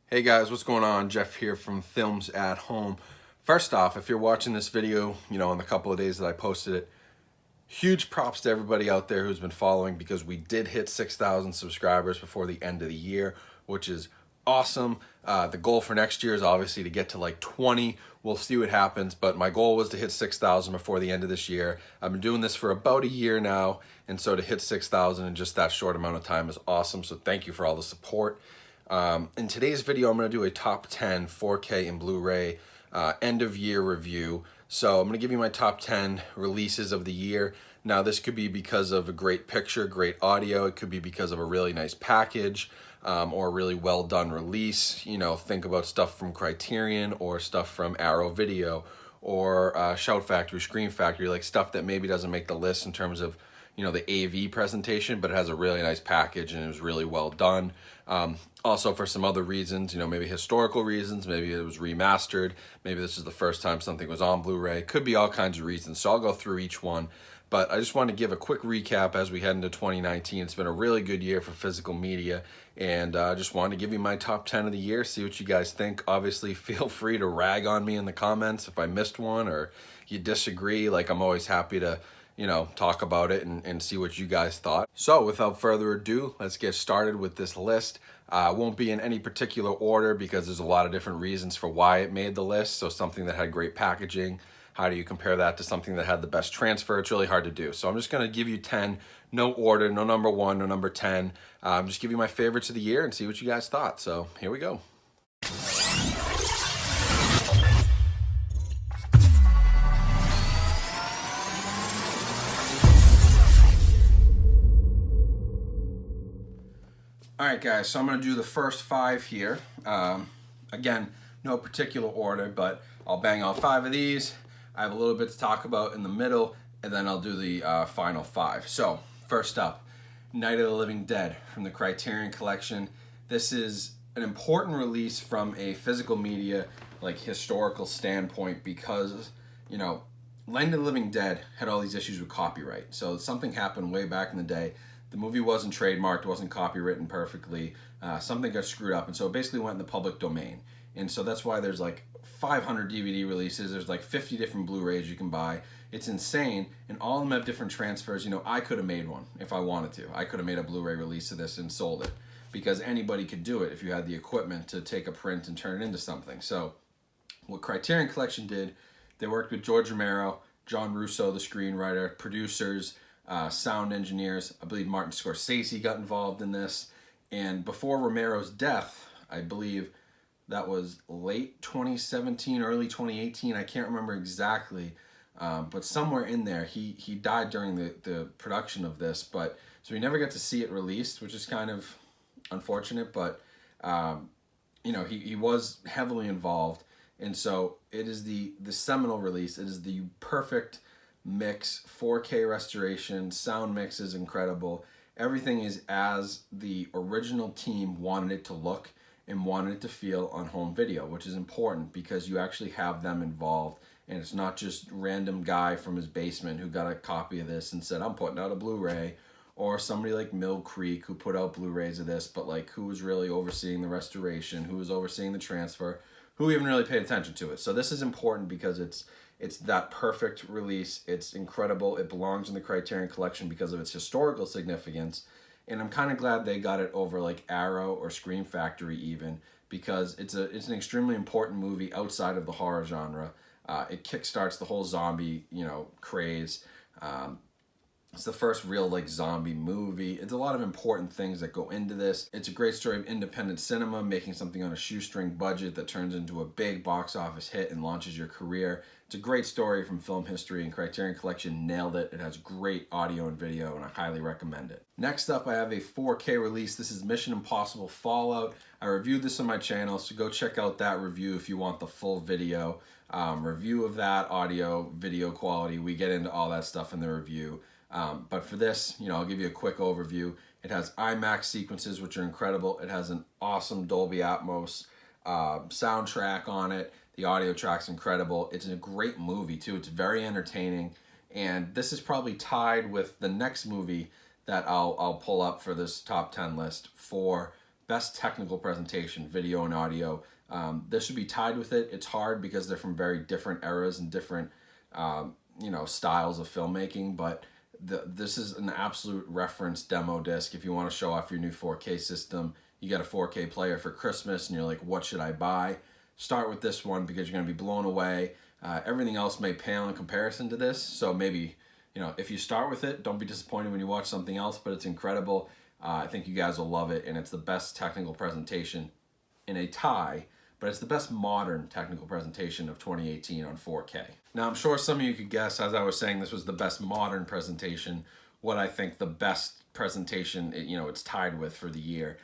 Hey guys, what's going on? Jeff here from Films at Home. First off, if you're watching this video, in the couple of days that I posted it, huge props to everybody out there who's been following because we did hit 6,000 subscribers before the end of the year, which is awesome. The goal for next year is obviously to get to like 20. We'll see what happens, but my goal was to hit 6,000 before the end of this year. I've been doing this for about a year now, and so to hit 6,000 in just that short amount of time is awesome. So thank you for all the support. In today's video, I'm going to do a top 10 4K and Blu-ray end of year review. So I'm going to give you my top 10 releases of the year. Now this could be because of a great picture, great audio. It could be because of a really nice package or a really well done release. Think about stuff from Criterion or stuff from Arrow Video or Shout Factory, Scream Factory, like stuff that maybe doesn't make the list in terms of the AV presentation, but it has a really nice package and it was really well done. Also for some other reasons, maybe historical reasons, maybe it was remastered, maybe this is the first time something was on Blu-ray, could be all kinds of reasons. So I'll go through each one, but I just want to give a quick recap as we head into 2019. It's been a really good year for physical media, and I just wanted to give you my top 10 of the year, see what you guys think. Obviously, feel free to rag on me in the comments if I missed one or you disagree. Like, I'm always happy to talk about it and see what you guys thought. So without further ado, let's get started with this list. Won't be in any particular order because there's a lot of different reasons for why it made the list. So something that had great packaging, how do you compare that to something that had the best transfer? It's really hard to do. So I'm just gonna give you 10, no order, no number 1, no number 10. Just give you my favorites of the year and see what you guys thought. So here we go. All right, guys, so I'm going to do the first 5 here. Again, no particular order, but I'll bang out 5 of these. I have a little bit to talk about in the middle, and then I'll do the final 5. So, first up, Night of the Living Dead from the Criterion Collection. This is an important release from a physical media, like historical standpoint, because, Night of the Living Dead had all these issues with copyright. So something happened way back in the day. The movie wasn't trademarked, wasn't copywritten perfectly. Something got screwed up, and so it basically went in the public domain. And so that's why there's like 500 DVD releases. There's like 50 different Blu-rays you can buy. It's insane, and all of them have different transfers. I could have made one if I wanted to. I could have made a Blu-ray release of this and sold it because anybody could do it if you had the equipment to take a print and turn it into something. So what Criterion Collection did, they worked with George Romero, John Russo, the screenwriter, producers, sound engineers. I believe Martin Scorsese got involved in this. And before Romero's death, I believe that was late 2017, early 2018. I can't remember exactly, but somewhere in there, he died during the production of this. But so we never get to see it released, which is kind of unfortunate. But he was heavily involved, and so it is the seminal release. It is the perfect mix, 4K restoration, sound mix is incredible. Everything is as the original team wanted it to look and wanted it to feel on home video, which is important because you actually have them involved, and it's not just random guy from his basement who got a copy of this and said, I'm putting out a Blu-ray, or somebody like Mill Creek who put out Blu-rays of this, but like who was really overseeing the restoration, who was overseeing the transfer, who even really paid attention to it. So this is important because it's that perfect release. It's incredible. It belongs in the Criterion Collection because of its historical significance. And I'm kind of glad they got it over like Arrow or Scream Factory even, because it's an extremely important movie outside of the horror genre. It kickstarts the whole zombie, craze. It's the first real like zombie movie. It's a lot of important things that go into this. It's a great story of independent cinema, making something on a shoestring budget that turns into a big box office hit and launches your career. It's a great story from film history, and Criterion Collection nailed it. It has great audio and video, and I highly recommend it. Next up, I have a 4K release. This is Mission Impossible Fallout. I reviewed this on my channel, so go check out that review if you want the full video. Review of that, audio, video quality. We get into all that stuff in the review. But for this, I'll give you a quick overview. It has IMAX sequences, which are incredible. It has an awesome Dolby Atmos soundtrack on it. The audio track's incredible. It's a great movie, too. It's very entertaining. And this is probably tied with the next movie that I'll pull up for this top 10 list for best technical presentation, video and audio. This should be tied with it. It's hard because they're from very different eras and different styles of filmmaking, but this is an absolute reference demo disc. If you want to show off your new 4K system, you got a 4K player for Christmas and you're like, what should I buy? Start with this one because you're going to be blown away. Everything else may pale in comparison to this, so maybe, if you start with it, don't be disappointed when you watch something else, but it's incredible. I think you guys will love it, and it's the best technical presentation in a tie, but it's the best modern technical presentation of 2018 on 4K. Now, I'm sure some of you could guess, as I was saying, this was the best modern presentation, what I think the best presentation, it's tied with for the year.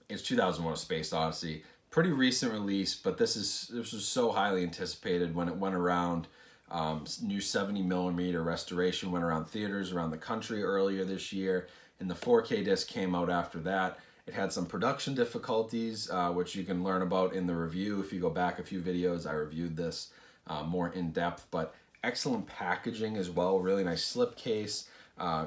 It's 2001: A Space Odyssey. Pretty recent release, but this was so highly anticipated when it went around. New 70mm restoration went around theaters around the country earlier this year, and the 4K disc came out after that. It had some production difficulties, which you can learn about in the review. If you go back a few videos, I reviewed this more in depth, but excellent packaging as well. Really nice slipcase,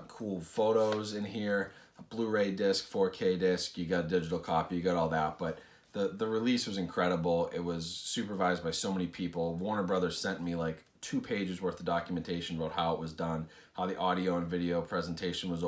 cool photos in here, a Blu-ray disc, 4K disc, you got a digital copy, you got all that, but the release was incredible. It was supervised by so many people. Warner Brothers sent me like 2 pages worth of documentation about how it was done, how the audio and video presentation was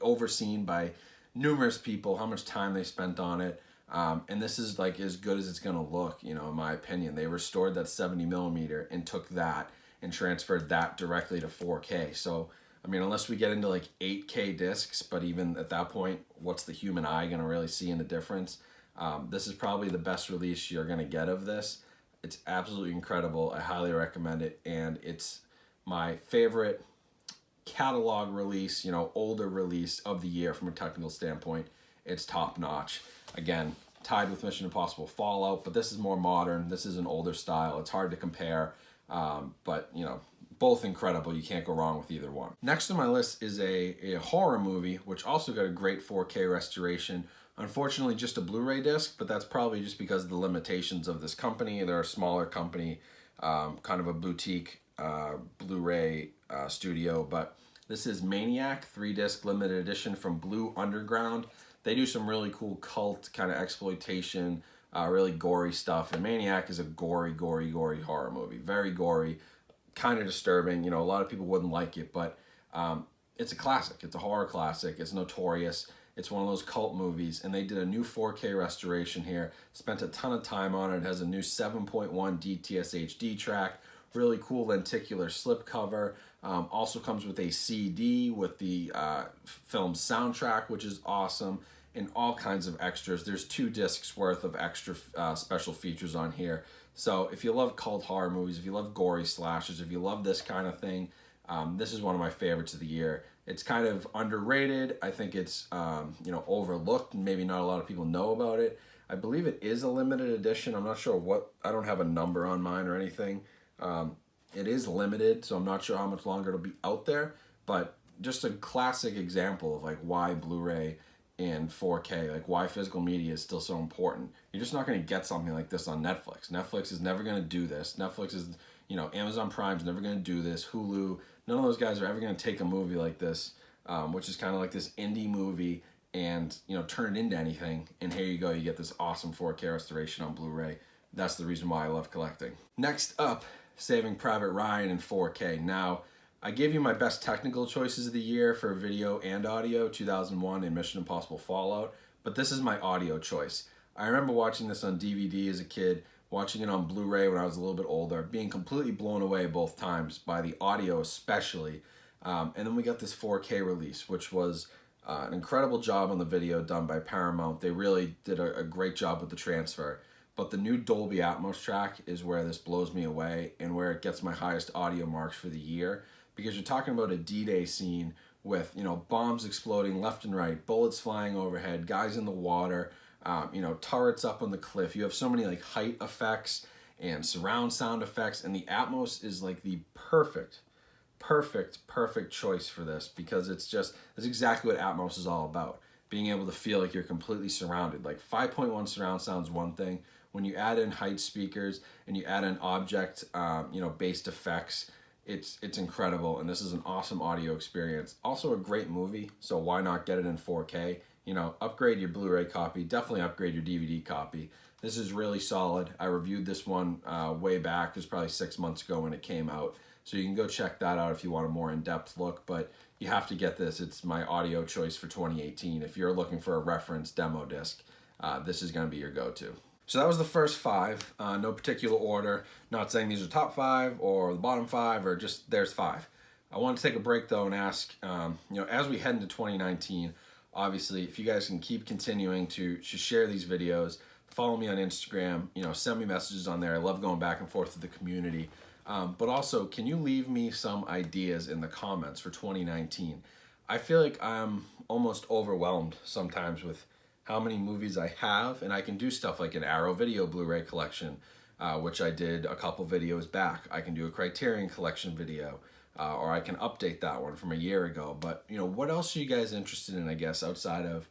overseen by numerous people, how much time they spent on it. And this is like as good as it's gonna look, in my opinion. They restored that 70mm and took that and transferred that directly to 4K. So, unless we get into like 8K discs, but even at that point, what's the human eye gonna really see in the difference? This is probably the best release you're gonna get of this. It's absolutely incredible. I highly recommend it, and it's my favorite catalog release, older release of the year from a technical standpoint. It's top notch. Again, tied with Mission Impossible Fallout, but this is more modern. This is an older style. It's hard to compare, but both incredible. You can't go wrong with either one. Next on my list is a horror movie, which also got a great 4K restoration. Unfortunately, just a Blu-ray disc, but that's probably just because of the limitations of this company. They're a smaller company, kind of a boutique Blu-ray studio, but this is Maniac, 3-disc limited edition from Blue Underground. They do some really cool cult kind of exploitation, really gory stuff, and Maniac is a gory horror movie. Very gory, kind of disturbing. A lot of people wouldn't like it, but it's a classic. It's a horror classic. It's notorious. It's one of those cult movies, and they did a new 4K restoration here. Spent a ton of time on it. It has a new 7.1 DTS HD track. Really cool lenticular slipcover. Also comes with a CD with the film's soundtrack, which is awesome, and all kinds of extras. There's 2 discs worth of extra special features on here. So if you love cult horror movies, if you love gory slashers, if you love this kind of thing, this is one of my favorites of the year. It's kind of underrated. I think it's overlooked, and maybe not a lot of people know about it. I believe it is a limited edition. I'm not sure what, I don't have a number on mine or anything. It is limited, so I'm not sure how much longer it'll be out there, but just a classic example of like why Blu-ray and 4K, like why physical media is still so important. You're just not going to get something like this on Netflix. Netflix is never going to do this. Netflix is, Amazon Prime's never going to do this. Hulu, none of those guys are ever going to take a movie like this, which is kind of like this indie movie, and turn it into anything. And here you go, you get this awesome 4K restoration on Blu-ray. That's the reason why I love collecting. Next up, Saving Private Ryan in 4K. Now, I gave you my best technical choices of the year for video and audio, 2001 and Mission Impossible Fallout, but this is my audio choice. I remember watching this on DVD as a kid, watching it on Blu-ray when I was a little bit older, being completely blown away both times by the audio especially. And then we got this 4K release, which was an incredible job on the video done by Paramount. They really did a great job with the transfer. But the new Dolby Atmos track is where this blows me away and where it gets my highest audio marks for the year, because you're talking about a D-Day scene with, bombs exploding left and right, bullets flying overhead, guys in the water, turrets up on the cliff. You have so many like height effects and surround sound effects, and the Atmos is like the perfect choice for this, because that's exactly what Atmos is all about. Being able to feel like you're completely surrounded. Like 5.1 surround sound is one thing. When you add in height speakers and you add in object, based effects, it's incredible, and this is an awesome audio experience. Also a great movie, so why not get it in 4K? you know, upgrade your Blu-ray copy, definitely upgrade your DVD copy. This is really solid. I reviewed this one way back. It was probably 6 months ago when it came out. So you can go check that out if you want a more in-depth look, but you have to get this. It's my audio choice for 2018. If you're looking for a reference demo disc, this is gonna be your go-to. So that was the first 5, no particular order. Not saying these are top 5 or the bottom 5 or just there's 5. I want to take a break though and ask, you know, as we head into 2019, obviously, if you guys can keep continuing to share these videos, follow me on Instagram, you know, send me messages on there. I love going back and forth with the community. But also, can you leave me some ideas in the comments for 2019? I feel like I'm almost overwhelmed sometimes with how many movies I have, and I can do stuff like an Arrow Video Blu-ray collection, which I did a couple videos back. I can do a Criterion collection video, or I can update that one from a year ago. But, you know, what else are you guys interested in, I guess, outside of,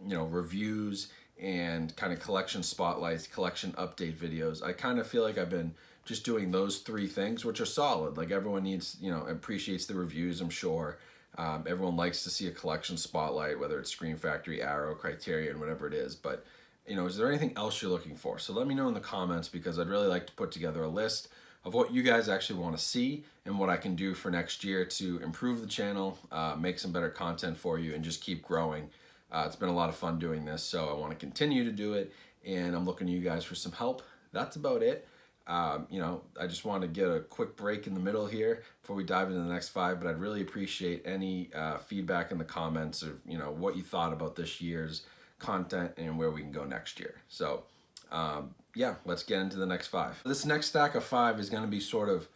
you know, reviews and kind of collection spotlights, collection update videos? I kind of feel like I've been just doing those 3 things, which are solid. Like, everyone needs, you know, appreciates the reviews, I'm sure. Everyone likes to see a collection spotlight, whether it's Screen Factory, Arrow, Criterion, whatever it is. But, you know, is there anything else you're looking for? So let me know in the comments, because I'd really like to put together a list of what you guys actually want to see and what I can do for next year to improve the channel, make some better content for you, and just keep growing. It's been a lot of fun doing this, so I want to continue to do it, and I'm looking to you guys for some help. That's about it. You know, I just want to get a quick break in the middle here before we dive into the next 5, but I'd really appreciate any feedback in the comments of, you know, what you thought about this year's content and where we can go next year. So, yeah, let's get into the next 5. This next stack of 5 is going to be sort of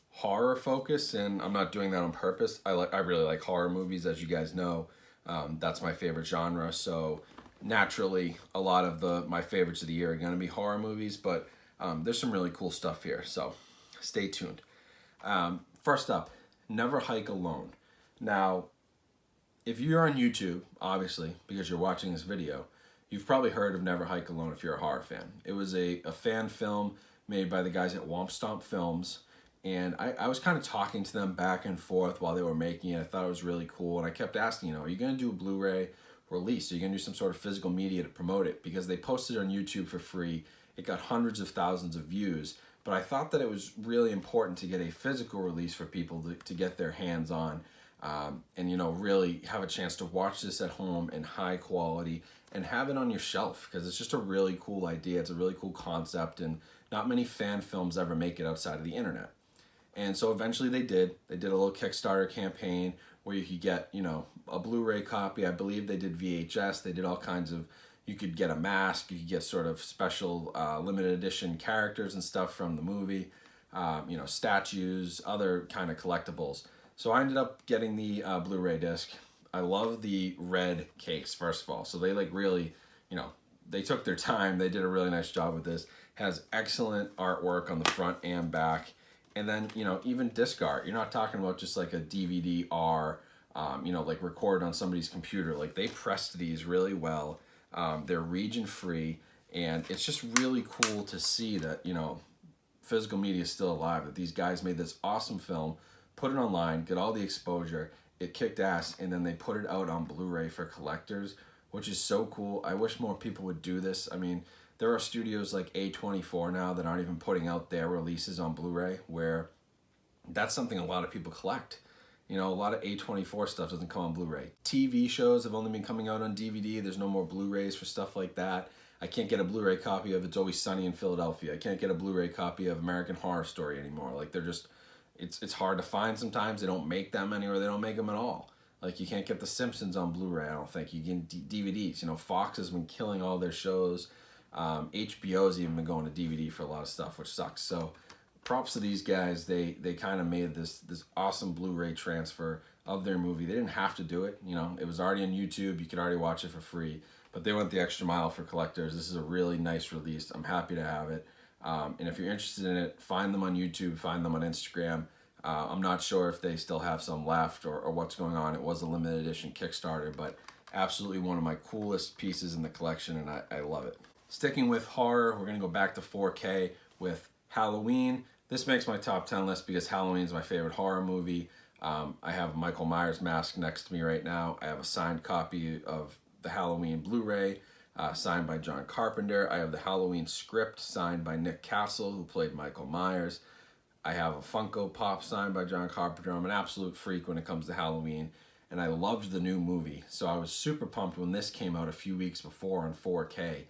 horror focused, and I'm not doing that on purpose. I really like horror movies, as you guys know. That's my favorite genre, so naturally a lot of my favorites of the year are going to be horror movies, but there's some really cool stuff here, so stay tuned. First up, Never Hike Alone. Now, if you're on YouTube, obviously, because you're watching this video, you've probably heard of Never Hike Alone if you're a horror fan. It was a fan film made by the guys at Womp Stomp Films, and I was kind of talking to them back and forth while they were making it. I thought it was really cool, and I kept asking, you know, are you going to do a Blu-ray release? Are you going to do some sort of physical media to promote it? Because they posted it on YouTube for free. It got hundreds of thousands of views, but I thought that it was really important to get a physical release for people to get their hands on, and, you know, really have a chance to watch this at home in high quality and have it on your shelf, because it's just a really cool idea. It's a really cool concept, and not many fan films ever make it outside of the internet. And so eventually they did. They did a little Kickstarter campaign where you could get, you know, a Blu-ray copy. I believe they did VHS. They did all kinds of, you could get a mask, you could get sort of special limited edition characters and stuff from the movie, you know, statues, other kind of collectibles. So I ended up getting the Blu-ray disc. I love the red case, first of all. So they like really, you know, they took their time. They did a really nice job with this. Has excellent artwork on the front and back. And then, you know, even disc art. You're not talking about just like a DVD-R, you know, like recorded on somebody's computer. Like, they pressed these really well. They're region-free, and it's just really cool to see that, you know, physical media is still alive, that these guys made this awesome film, put it online, get all the exposure, it kicked ass, and then they put it out on Blu-ray for collectors, which is so cool. I wish more people would do this. I mean, there are studios like A24 now that aren't even putting out their releases on Blu-ray, where that's something a lot of people collect. You know, a lot of A24 stuff doesn't come on Blu-ray. TV shows have only been coming out on DVD. There's no more Blu-rays for stuff like that. I can't get a Blu-ray copy of It's Always Sunny in Philadelphia. I can't get a Blu-ray copy of American Horror Story anymore. Like, they're just, it's hard to find sometimes. They don't make that many, or they don't make them at all. Like, you can't get The Simpsons on Blu-ray, I don't think. You can DVDs. You know, Fox has been killing all their shows. HBO's even been going to DVD for a lot of stuff, which sucks. So props to these guys. They kind of made this awesome Blu-ray transfer of their movie. They didn't have to do it. You know, it was already on YouTube. You could already watch it for free. But they went the extra mile for collectors. This is a really nice release. I'm happy to have it. And if you're interested in it, find them on YouTube, find them on Instagram. I'm not sure if they still have some left or what's going on. It was a limited edition Kickstarter, but absolutely one of my coolest pieces in the collection, and I love it. Sticking with horror, we're going to go back to 4K with Halloween. This makes my top 10 list because Halloween is my favorite horror movie. I have Michael Myers mask next to me right now. I have a signed copy of the Halloween Blu-ray signed by John Carpenter. I have the Halloween script signed by Nick Castle, who played Michael Myers. I have a Funko Pop signed by John Carpenter. I'm an absolute freak when it comes to Halloween, and I loved the new movie. So I was super pumped when this came out a few weeks before on 4K.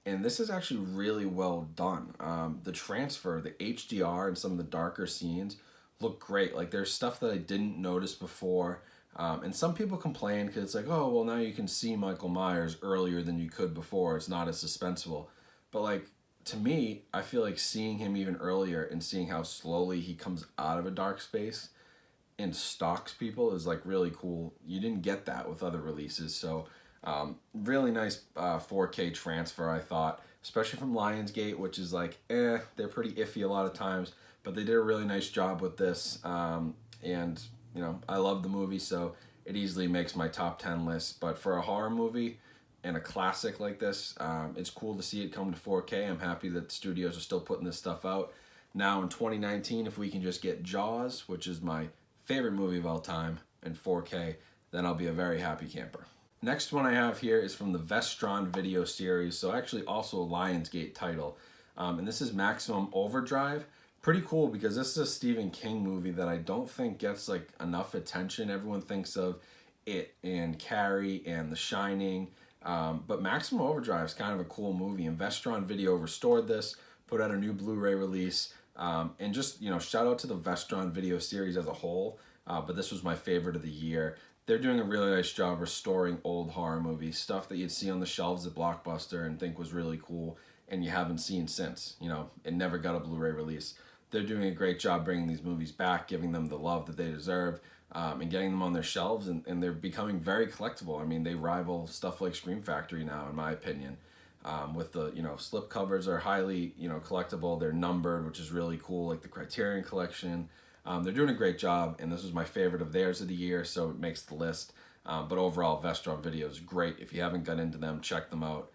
And this is actually really well done. The transfer, the HDR, and some of the darker scenes look great. Like, there's stuff that I didn't notice before. And some people complain because it's like, oh, well, now you can see Michael Myers earlier than you could before. It's not as suspenseful. But, like, to me, I feel like seeing him even earlier and seeing how slowly he comes out of a dark space and stalks people is, like, really cool. You didn't get that with other releases. So, really nice 4K transfer, I thought, especially from Lionsgate, which is like, they're pretty iffy a lot of times. But they did a really nice job with this. And you know, I love the movie, so it easily makes my top 10 list. But for a horror movie and a classic like this, it's cool to see it come to 4K. I'm happy that studios are still putting this stuff out. Now in 2019, if we can just get Jaws, which is my favorite movie of all time, in 4K, then I'll be a very happy camper. Next one I have here is from the Vestron video series, so actually also a Lionsgate title. And this is Maximum Overdrive. Pretty cool because this is a Stephen King movie that I don't think gets like enough attention. Everyone thinks of It and Carrie and The Shining, but Maximum Overdrive is kind of a cool movie, and Vestron Video restored this, put out a new Blu-ray release, and just, you know, shout out to the Vestron Video series as a whole, but this was my favorite of the year. They're doing a really nice job restoring old horror movies, stuff that you'd see on the shelves at Blockbuster and think was really cool and you haven't seen since. You know, it never got a Blu-ray release. They're doing a great job bringing these movies back, giving them the love that they deserve, and getting them on their shelves, and they're becoming very collectible. I mean, they rival stuff like Scream Factory now, in my opinion. With the, you know, slip covers are highly, you know, collectible. They're numbered, which is really cool, like the Criterion Collection. They're doing a great job, and this was my favorite of theirs of the year, so it makes the list. But overall, Vestron Video is great. If you haven't got into them, check them out.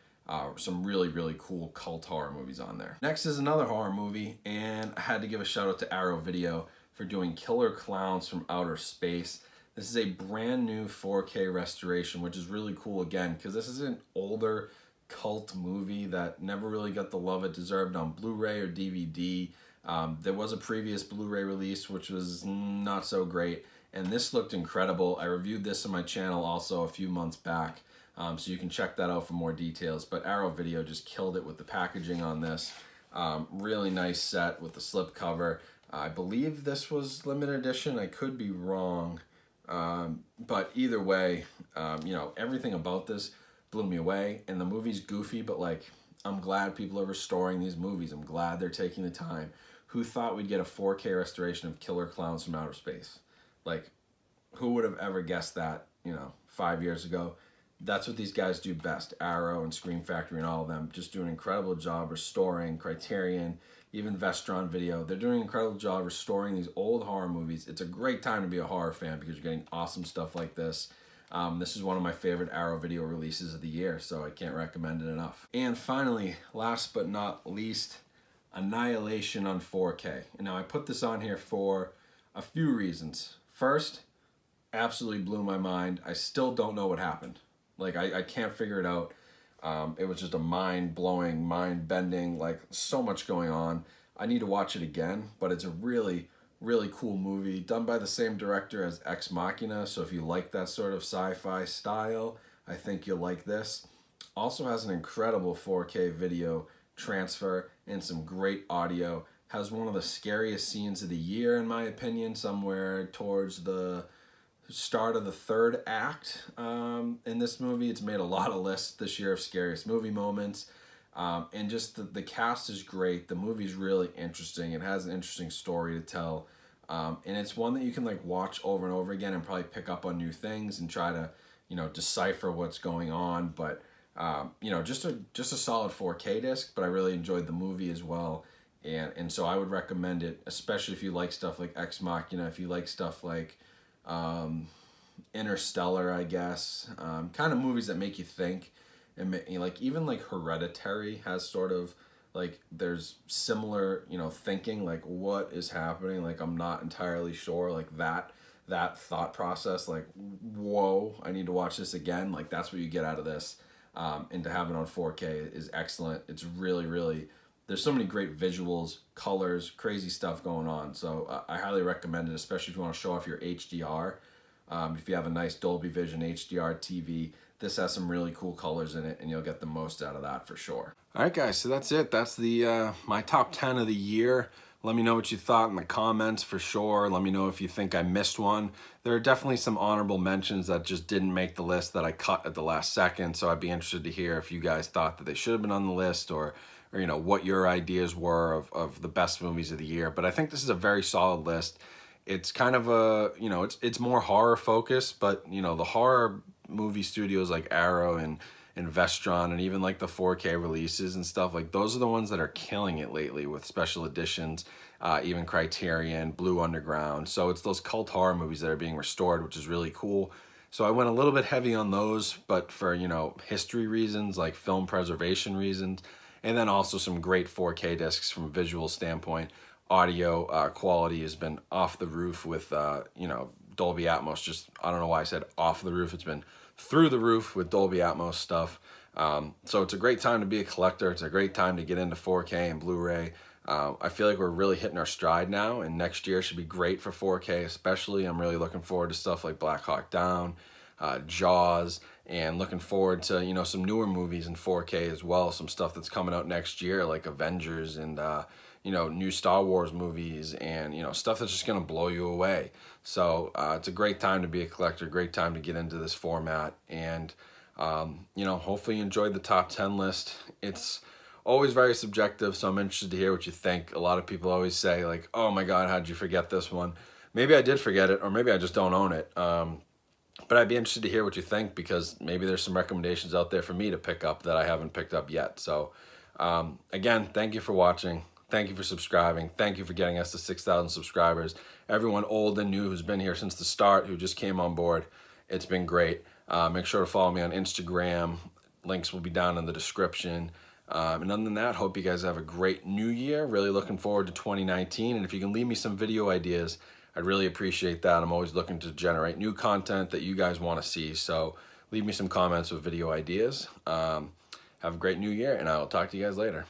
Some really, really cool cult horror movies on there. Next is another horror movie, and I had to give a shout out to Arrow Video for doing Killer Clowns from Outer Space. This is a brand new 4K restoration, which is really cool again, because this is an older cult movie that never really got the love it deserved on Blu-ray or DVD. There was a previous Blu-ray release, which was not so great, and this looked incredible. I reviewed this on my channel also a few months back. So you can check that out for more details. But Arrow Video just killed it with the packaging on this. Really nice set with the slip cover. I believe this was limited edition. I could be wrong. But either way, you know, everything about this blew me away. And the movie's goofy, but like, I'm glad people are restoring these movies. I'm glad they're taking the time. Who thought we'd get a 4K restoration of Killer Clowns from Outer Space? Like, who would have ever guessed that, you know, 5 years ago? That's what these guys do best. Arrow and Scream Factory and all of them just do an incredible job restoring. Criterion, even Vestron Video. They're doing an incredible job restoring these old horror movies. It's a great time to be a horror fan because you're getting awesome stuff like this. This is one of my favorite Arrow Video releases of the year, so I can't recommend it enough. And finally, last but not least, Annihilation on 4K. And now I put this on here for a few reasons. First, absolutely blew my mind. I still don't know what happened. Like, I can't figure it out. It was just a mind-blowing, mind-bending, like, so much going on. I need to watch it again, but it's a really, really cool movie, done by the same director as Ex Machina, so if you like that sort of sci-fi style, I think you'll like this. Also has an incredible 4K video transfer and some great audio. Has one of the scariest scenes of the year, in my opinion, somewhere towards the start of the third act in this movie. It's made a lot of lists this year of scariest movie moments, and just the cast is great. The movie's really interesting. It has an interesting story to tell, and it's one that you can like watch over and over again and probably pick up on new things and try to, you know, decipher what's going on. But you know, just a solid 4K disc, but I really enjoyed the movie as well, and so I would recommend it, especially if you like stuff like Ex Machina, if you like stuff like Interstellar, I guess, kind of movies that make you think, and like even like Hereditary has sort of like, there's similar, you know, thinking, like what is happening, like I'm not entirely sure, like that. that thought process, like, whoa, I need to watch this again. Like, that's what you get out of this. And to have it on 4K is excellent. It's really, really, there's so many great visuals, colors, crazy stuff going on. So I highly recommend it, especially if you want to show off your HDR. If you have a nice Dolby Vision HDR TV, this has some really cool colors in it, and you'll get the most out of that for sure. All right, guys, so that's it. That's the my top 10 of the year. Let me know what you thought in the comments for sure. Let me know if you think I missed one. There are definitely some honorable mentions that just didn't make the list that I cut at the last second, so I'd be interested to hear if you guys thought that they should have been on the list, or you know, what your ideas were of the best movies of the year. But I think this is a very solid list. It's kind of a, you know, it's more horror focused, but you know, the horror movie studios like Arrow and Vestron, and even like the 4K releases and stuff, like those are the ones that are killing it lately with special editions, even Criterion, Blue Underground. So it's those cult horror movies that are being restored, which is really cool. So I went a little bit heavy on those, but for, you know, history reasons, like film preservation reasons, and then also some great 4K discs from a visual standpoint. Audio quality has been off the roof with, you know, Dolby Atmos. Just, I don't know why I said off the roof. It's been through the roof with Dolby Atmos stuff. So it's a great time to be a collector. It's a great time to get into 4K and Blu-ray. I feel like we're really hitting our stride now, and next year should be great for 4K especially. I'm really looking forward to stuff like Black Hawk Down, Jaws, and looking forward to, you know, some newer movies in 4K as well. Some stuff that's coming out next year like Avengers and you know, new Star Wars movies, and you know, stuff that's just gonna blow you away. So it's a great time to be a collector, great time to get into this format, and you know, hopefully you enjoyed the top 10 list. It's always very subjective, so I'm interested to hear what you think. A lot of people always say like, oh my god, how'd you forget this one? Maybe I did forget it, or maybe I just don't own it. But I'd be interested to hear what you think, because maybe there's some recommendations out there for me to pick up that I haven't picked up yet. So again, thank you for watching. Thank you for subscribing. Thank you for getting us to 6,000 subscribers. Everyone old and new who's been here since the start, who just came on board, it's been great. Make sure to follow me on Instagram. Links will be down in the description. And other than that, hope you guys have a great new year. Really looking forward to 2019. And if you can leave me some video ideas, I'd really appreciate that. I'm always looking to generate new content that you guys want to see. So leave me some comments with video ideas. Have a great new year, and I will talk to you guys later.